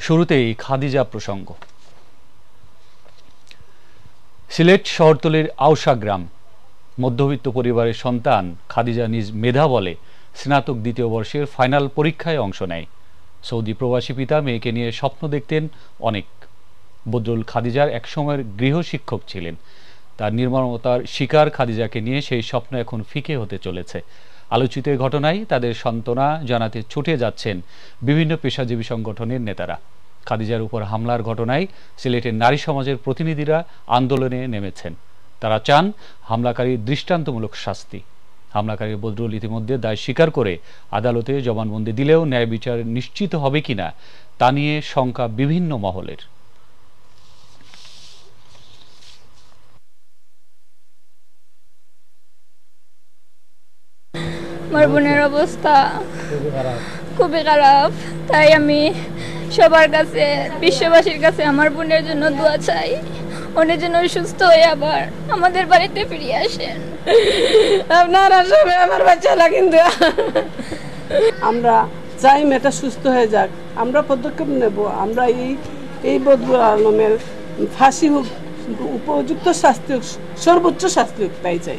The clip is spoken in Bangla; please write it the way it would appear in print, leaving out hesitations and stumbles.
শুরুতেই খাদিজা প্রসঙ্গ। সিলেট শহরতলির আওশা গ্রাম মধ্যবিত্ত পরিবারের সন্তান খাদিজা নিজ মেধা বলে স্নাতক দ্বিতীয় বর্ষের ফাইনাল পরীক্ষায় অংশ নেয়। সৌদি প্রবাসী পিতা মেয়েকে নিয়ে স্বপ্ন দেখতেন অনেক। বদরুল খাদিজার একসময়ের গৃহশিক্ষক ছিলেন। তার নির্মমতার শিকার খাদিজাকে নিয়ে সেই স্বপ্ন এখন ফিকে হতে চলেছে। আলোচিত ঘটনায় তাদের সান্ত্বনা জানাতে ছুটে যাচ্ছেন বিভিন্ন পেশাজীবী সংগঠনের নেতারা। খাদিজার উপর হামলার ঘটনায় সিলেটের নারী সমাজের প্রতিনিধিরা আন্দোলনে নেমেছেন। তারা চান হামলাকারীর দৃষ্টান্তমূলক শাস্তি। হামলাকারী বদরুল ইতিমধ্যে দায় স্বীকার করে আদালতে জবানবন্দি দিলেও ন্যায় বিচার নিশ্চিত হবে কিনা তা নিয়ে শঙ্কা বিভিন্ন মহলের। আমার বোনের অবস্থা খুবই খারাপ, তাই আমি সবার কাছে, বিশ্ববাসীর কাছে আমার বোনের জন্য দোয়া চাই। উনি যেন সুস্থ হয়ে আবার আমাদের বাড়িতে ফিরে আসেন। আপনারা সবাই আমার বাচ্চারা, কিন্তু আমরা চাই মেয়েটা সুস্থ হয়ে যাক। আমরা পদক্ষেপ নেব। আমরা এই বদরুল আলমের ফাঁসি হোক, উপযুক্ত শাস্তি হোক, সর্বোচ্চ শাস্তি হোক, তাই চাই।